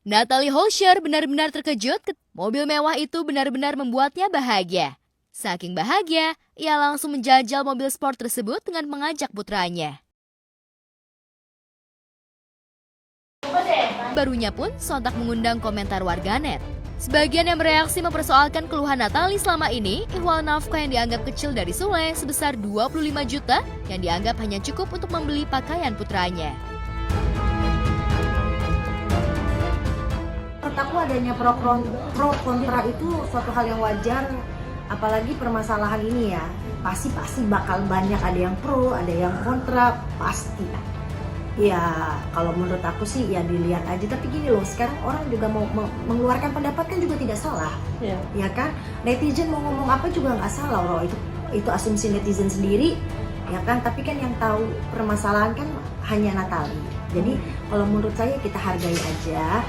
Natalie Holscher benar-benar terkejut mobil mewah itu benar-benar membuatnya bahagia. Saking bahagia, ia langsung menjajal mobil sport tersebut dengan mengajak putranya. Barunya pun sontak mengundang komentar warganet. Sebagian yang bereaksi mempersoalkan keluhan Natalie selama ini, ihwal nafkah yang dianggap kecil dari Sule sebesar 25 juta yang dianggap hanya cukup untuk membeli pakaian putranya. Menurut aku adanya pro kontra itu suatu hal yang wajar, apalagi permasalahan ini ya. Pasti bakal banyak, ada yang pro, ada yang kontra, pasti. Ya kalau menurut aku sih ya dilihat aja, tapi gini loh, sekarang orang juga mau mengeluarkan pendapat kan juga tidak salah, ya kan? Netizen mau ngomong apa juga nggak salah loh, itu asumsi netizen sendiri, ya kan? Tapi kan yang tahu permasalahan kan hanya Natalie. Jadi kalau menurut saya kita hargai aja.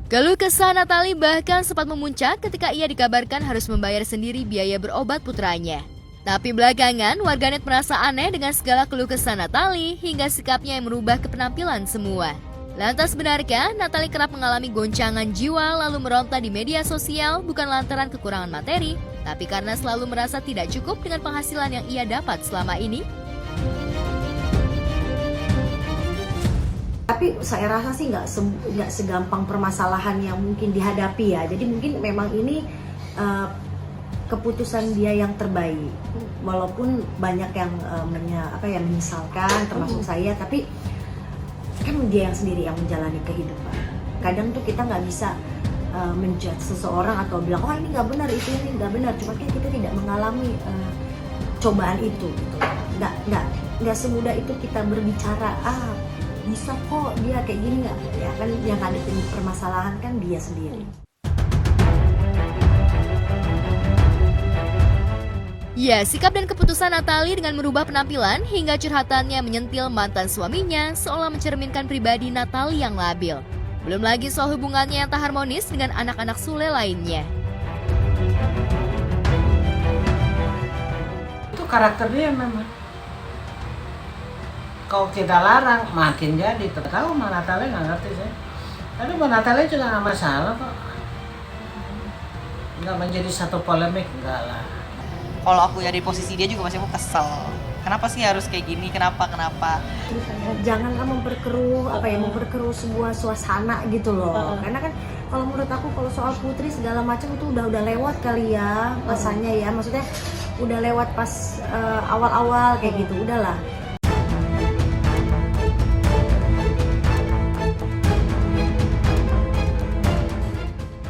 Keluh kesah Natalie bahkan sempat memuncak ketika ia dikabarkan harus membayar sendiri biaya berobat putranya. Tapi belakangan, warganet merasa aneh dengan segala keluh kesah Natalie hingga sikapnya yang merubah kepenampilan semua. Lantas benarkah Natalie kerap mengalami goncangan jiwa lalu meronta di media sosial bukan lantaran kekurangan materi, tapi karena selalu merasa tidak cukup dengan penghasilan yang ia dapat selama ini? Tapi saya rasa sih nggak segampang permasalahan yang mungkin dihadapi ya. Jadi mungkin memang ini keputusan dia yang terbaik. Walaupun banyak yang menyesalkan, termasuk saya, tapi kan dia yang sendiri yang menjalani kehidupan. Kadang tuh kita nggak bisa menjudge seseorang atau bilang, oh ini nggak benar, ini nggak benar. Cuma kan kita tidak mengalami cobaan itu. Gitu. Nggak semudah itu kita berbicara, bisa kok dia kayak gini nggak? Ya kan yang ngadepin permasalahan kan dia sendiri. Ya, sikap dan keputusan Natalie dengan merubah penampilan hingga curhatannya menyentil mantan suaminya seolah mencerminkan pribadi Natalie yang labil. Belum lagi soal hubungannya yang tak harmonis dengan anak-anak Sule lainnya. Itu karakter dia memang. Kalau kita larang, makin jadi. Tahu Mbak Natalie nggak ngerti sih. Tapi Mbak Natalie juga nggak masalah kok. Nggak menjadi satu polemik, enggak lah. Kalau aku ya di posisi dia juga masih aku kesel. Kenapa sih harus kayak gini? Kenapa? Janganlah memperkeruh sebuah suasana gitu loh. Karena kan kalau menurut aku kalau soal putri segala macam itu udah lewat kali ya masanya ya. Maksudnya udah lewat pas awal-awal kayak gitu, udahlah.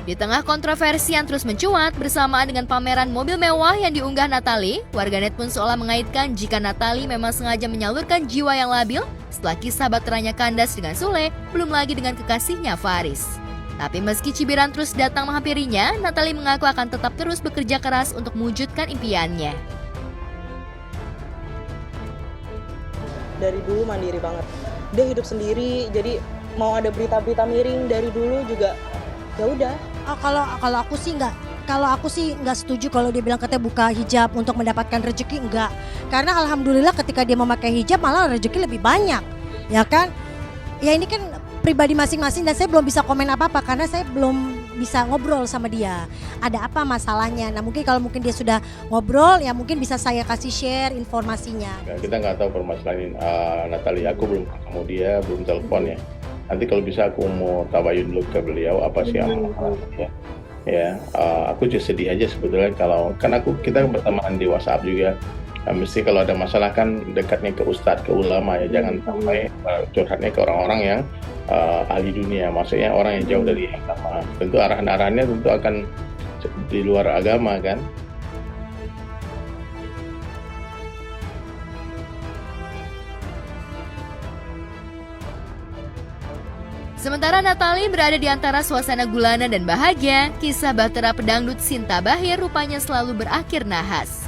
Di tengah kontroversi yang terus mencuat bersamaan dengan pameran mobil mewah yang diunggah Natalie, warganet pun seolah mengaitkan jika Natalie memang sengaja menyalurkan jiwa yang labil setelah kisah baterainya kandas dengan Sule, belum lagi dengan kekasihnya Faris. Tapi meski cibiran terus datang menghampirinya, Natalie mengaku akan tetap terus bekerja keras untuk mewujudkan impiannya. Dari dulu mandiri banget. Dia hidup sendiri, jadi mau ada berita-berita miring dari dulu juga ya udah. Kalau aku sih nggak setuju kalau dia bilang katanya buka hijab untuk mendapatkan rezeki, enggak. Karena alhamdulillah ketika dia memakai hijab malah rezeki lebih banyak, ya kan? Ya ini kan pribadi masing-masing dan saya belum bisa komen apa-apa karena saya belum bisa ngobrol sama dia. Ada apa masalahnya? Nah mungkin kalau dia sudah ngobrol ya mungkin bisa saya kasih share informasinya. Kita nggak tahu permasalahan Natalie, aku belum ketemu dia, belum telepon ya. Nanti kalau bisa aku mau tabayun dulu ke beliau apa sih yang ya. Aku juga sedih aja sebetulnya kalau kan kita berteman di WhatsApp juga. Mesti kalau ada masalah kan dekatnya ke ustadz, ke ulama ya, jangan sampai curhatnya ke orang-orang yang ahli dunia, maksudnya orang yang jauh dari agama. Tentu arahan-arahannya tentu akan di luar agama kan. Sementara Natalie berada di antara suasana gulana dan bahagia, kisah bahtera pedangdut Sinta Bahir rupanya selalu berakhir nahas.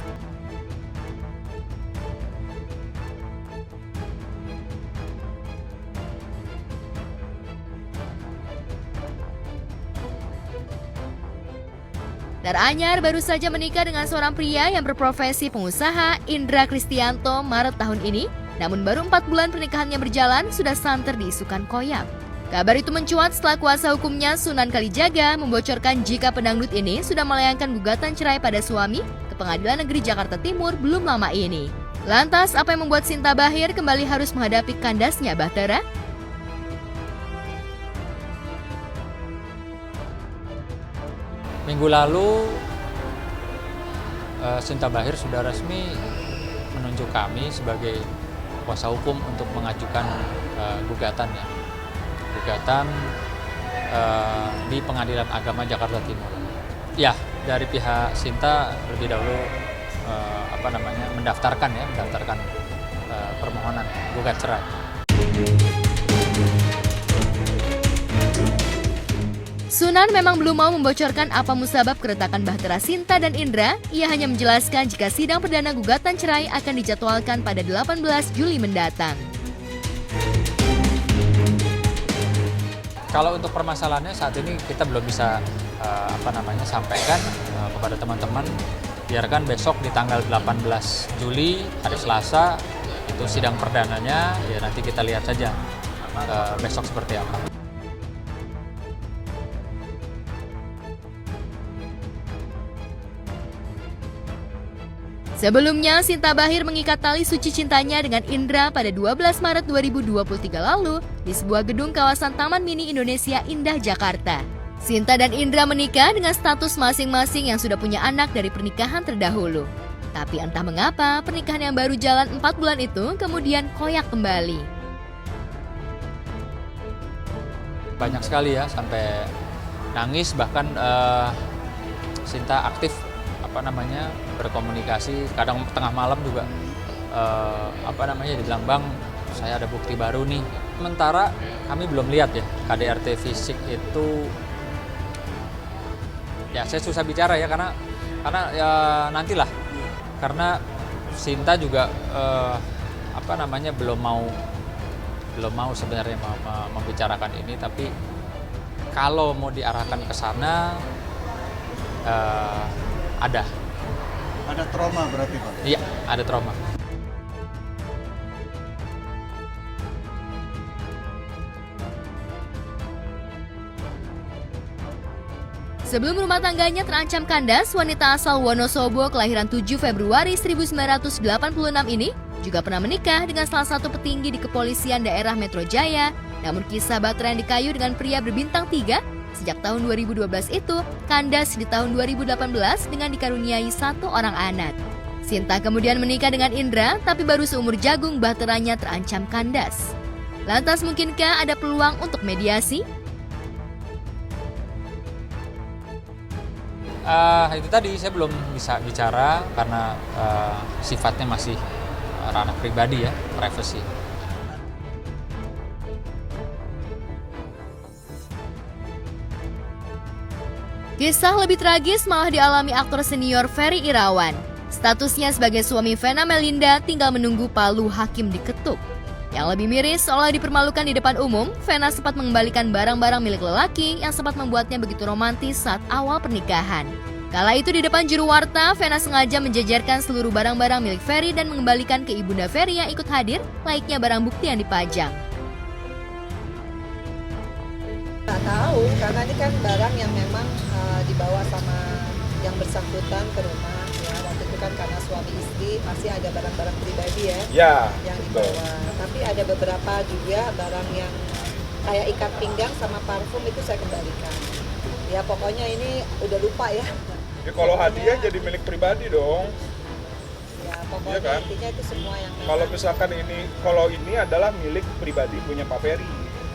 Dar Anyar baru saja menikah dengan seorang pria yang berprofesi pengusaha, Indra Kristianto, Maret tahun ini. Namun baru 4 bulan pernikahannya berjalan, sudah santer diisukan koyak. Kabar itu mencuat setelah kuasa hukumnya Sunan Kalijaga membocorkan jika pendangdut ini sudah melayangkan gugatan cerai pada suami ke Pengadilan Negeri Jakarta Timur belum lama ini. Lantas, apa yang membuat Sinta Bachir kembali harus menghadapi kandasnya Bahtera? Minggu lalu, Sinta Bachir sudah resmi menunjuk kami sebagai kuasa hukum untuk mengajukan gugatan di Pengadilan Agama Jakarta Timur. Ya, dari pihak Sinta lebih dahulu mendaftarkan permohonan gugat cerai. Sunan memang belum mau membocorkan apa musabab keretakan Bahtera Sinta dan Indra. Ia hanya menjelaskan jika sidang perdana gugatan cerai akan dijadwalkan pada 18 Juli mendatang. Kalau untuk permasalahannya saat ini kita belum bisa sampaikan kepada teman-teman. Biarkan besok di tanggal 18 Juli hari Selasa itu sidang perdananya, ya nanti kita lihat saja besok seperti apa. Sebelumnya, Sinta Bachir mengikat tali suci cintanya dengan Indra pada 12 Maret 2023 lalu di sebuah gedung kawasan Taman Mini Indonesia Indah, Jakarta. Sinta dan Indra menikah dengan status masing-masing yang sudah punya anak dari pernikahan terdahulu. Tapi entah mengapa, pernikahan yang baru jalan 4 bulan itu kemudian koyak kembali. Banyak sekali ya, sampai nangis, bahkan Sinta aktif berkomunikasi, kadang tengah malam juga dibilang, "Bang, saya ada bukti baru nih." Sementara kami belum lihat ya KDRT fisik itu. Ya saya susah bicara ya karena ya nantilah, karena Sinta juga belum mau sebenarnya membicarakan ini, tapi kalau mau diarahkan ke sana ada trauma berarti, Pak? Iya, ada trauma. Sebelum rumah tangganya terancam kandas, wanita asal Wonosobo kelahiran 7 Februari 1986 ini juga pernah menikah dengan salah satu petinggi di kepolisian daerah Metro Jaya. Namun kisah Bahtera yang dikayu dengan pria berbintang 3 sejak tahun 2012 itu kandas di tahun 2018 dengan dikaruniai 1 orang anak. Sinta kemudian menikah dengan Indra, tapi baru seumur jagung Bahteranya terancam kandas. Lantas mungkinkah ada peluang untuk mediasi? Itu tadi saya belum bisa bicara karena sifatnya masih ranah pribadi ya, privacy. Kisah lebih tragis malah dialami aktor senior Ferry Irawan. Statusnya sebagai suami Vena Melinda tinggal menunggu palu hakim diketuk. Yang lebih miris, seolah dipermalukan di depan umum, Vena sempat mengembalikan barang-barang milik lelaki yang sempat membuatnya begitu romantis saat awal pernikahan. Kala itu di depan juru warta, Vena sengaja menjejerkan seluruh barang-barang milik Ferry dan mengembalikan ke ibunda Ferry yang ikut hadir, layaknya barang bukti yang dipajang. Nggak tahu, karena ini kan barang yang memang dibawa sama yang bersangkutan ke rumah. Ya, waktu itu kan karena suami istri masih ada barang-barang pribadi ya yang dibawa. Tapi ada beberapa juga barang yang kayak ikat pinggang sama parfum itu saya kembalikan. Ya pokoknya ini udah lupa ya. Ya kalau hadiah jadi milik pribadi dong. Ya pokoknya kan? intinya itu semua yang Kalau misalkan ini adalah milik pribadi punya Pak Ferry.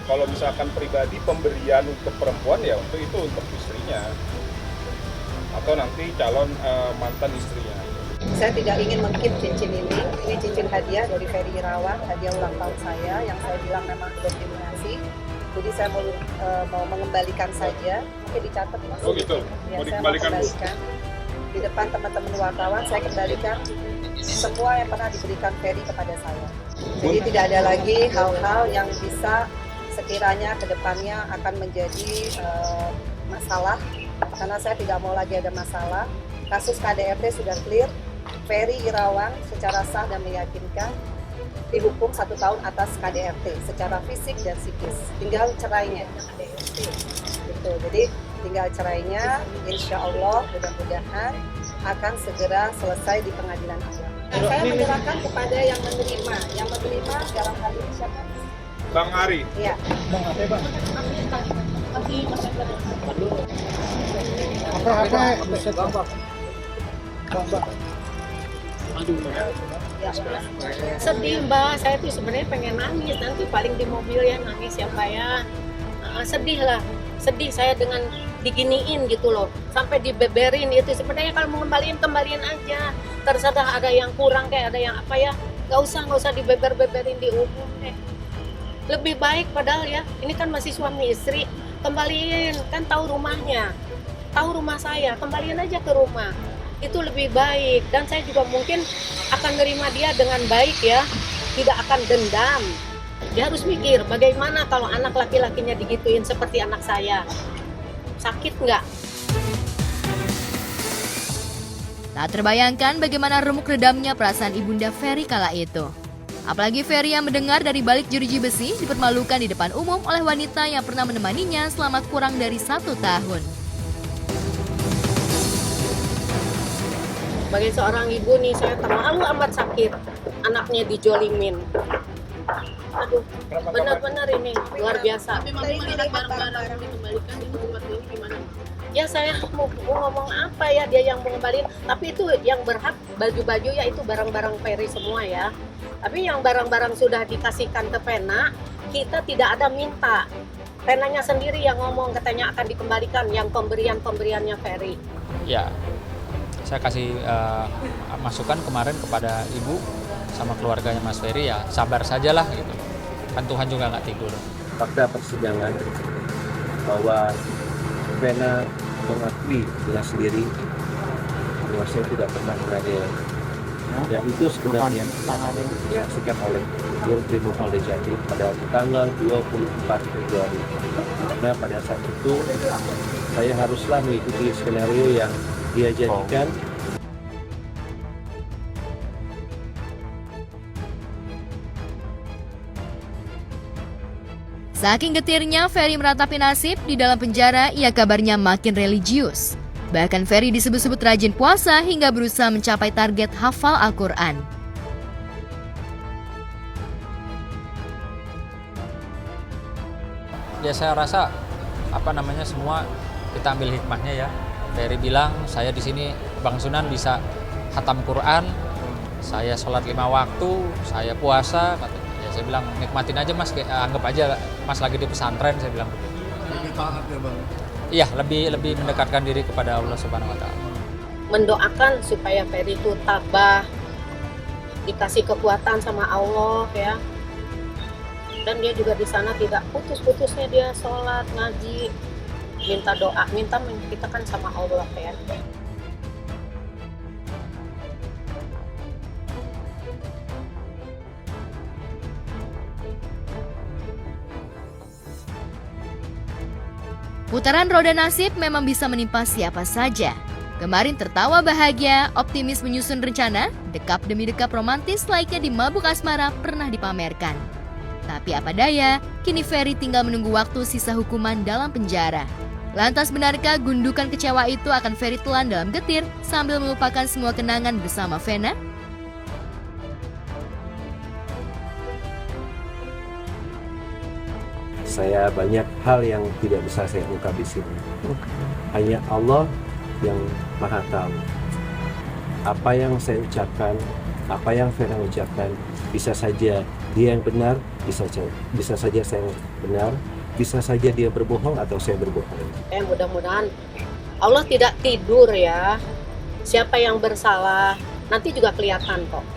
Kalau misalkan pribadi pemberian untuk perempuan ya itu untuk istrinya atau nanti calon mantan istrinya. Saya tidak ingin mengkip cincin ini cincin hadiah dari Ferry Irawan, hadiah ulang tahun saya yang saya bilang memang belum dilunasi. Jadi saya mau mengembalikan saja, mungkin dicatat Mas. Oh gitu, Ya, mau saya dikembalikan Bu? Di depan teman-teman wartawan saya kembalikan semua yang pernah diberikan Ferry kepada saya. Jadi tidak ada lagi hal-hal yang bisa sekiranya ke depannya akan menjadi masalah, karena saya tidak mau lagi ada masalah. Kasus KDRT sudah clear, Ferry Irawan secara sah dan meyakinkan dihukum 1 tahun atas KDRT secara fisik dan psikis. Tinggal cerainya. Gitu. Jadi tinggal cerainya, insya Allah mudah-mudahan akan segera selesai di pengadilan agama. Saya menyerahkan kepada yang menerima. Yang menerima dalam hal ini siapa? Bang Ari. Iya. Sedih Mbak, saya tuh sebenarnya pengen nangis, nanti paling di mobil ya nangis ya Mbak ya. Sedih lah, sedih saya dengan diginiin gitu loh, sampai dibeberin itu. Sebenarnya kalau mau kembaliin aja, terserah ada yang kurang kayak ada yang apa ya, nggak usah dibeber-beberin di umum deh. Lebih baik padahal ya, ini kan masih suami istri, kembaliin, kan tahu rumahnya, tahu rumah saya, kembaliin aja ke rumah. Itu lebih baik, dan saya juga mungkin akan nerima dia dengan baik ya, tidak akan dendam. Dia harus mikir bagaimana kalau anak laki-lakinya digituin seperti anak saya, sakit nggak? Tak terbayangkan bagaimana remuk redamnya perasaan Ibunda Ferry kala itu. Apalagi Ferry yang mendengar dari balik jeruji besi dipermalukan di depan umum oleh wanita yang pernah menemaninya selama kurang dari 1 tahun. Sebagai seorang ibu nih, saya terlalu amat sakit anaknya dijolimin. Aduh, benar-benar ini luar biasa. Tapi mami melihat barang-barang dikembalikan itu buat ini gimana? Ya saya mau ngomong apa ya, dia yang mau kembaliin. Tapi itu yang berhak baju-baju ya itu barang-barang Ferry semua ya. Tapi yang barang-barang sudah dikasihkan ke Pena, kita tidak ada minta. Penanya sendiri yang ngomong, katanya akan dikembalikan yang pemberiannya Ferry. Ya, saya kasih masukan kemarin kepada ibu sama keluarganya Mas Ferry, ya sabar sajalah gitu. Kan Tuhan juga nggak tidur. Fakta persidangan bahwa Pena mengakui dengan sendiri bahwa saya tidak pernah mengadil. Dan itu sebenarnya disaksikan oleh Dirkrim Polda Jatim pada tanggal 24 Februari. Karena pada saat itu saya haruslah mengikuti skenario yang dia janjikan. Saking getirnya Ferry meratapi nasib, di dalam penjara ia kabarnya makin religius. Bahkan Ferry disebut-sebut rajin puasa hingga berusaha mencapai target hafal Al-Quran. Ya saya rasa semua kita ambil hikmahnya ya. Ferry bilang saya di sini Bang Sunan bisa khatam Quran, saya sholat 5 waktu, saya puasa. Ya saya bilang nikmatin aja Mas, anggap aja Mas lagi di pesantren, saya bilang. Lebih taat ya Bang. Iya, lebih mendekatkan diri kepada Allah Subhanahu wa taala. Mendoakan supaya Ferry itu tabah, dikasih kekuatan sama Allah ya. Dan dia juga di sana tidak putus-putusnya dia sholat, ngaji, minta doa, kita kan sama Allah ya. Putaran roda nasib memang bisa menimpa siapa saja. Kemarin tertawa bahagia, optimis menyusun rencana, dekap demi dekap romantis layaknya di Mabuk Asmara pernah dipamerkan. Tapi apa daya, kini Ferry tinggal menunggu waktu sisa hukuman dalam penjara. Lantas benarkah gundukan kecewa itu akan Ferry telan dalam getir sambil melupakan semua kenangan bersama Vena? Saya banyak hal yang tidak bisa saya ungkap di sini. Hanya Allah yang Maha tahu. Apa yang saya ucapkan, apa yang Vena ucapkan, bisa saja dia yang benar, bisa saja saya yang benar, bisa saja dia berbohong atau saya berbohong. Mudah-mudahan Allah tidak tidur ya. Siapa yang bersalah nanti juga kelihatan kok.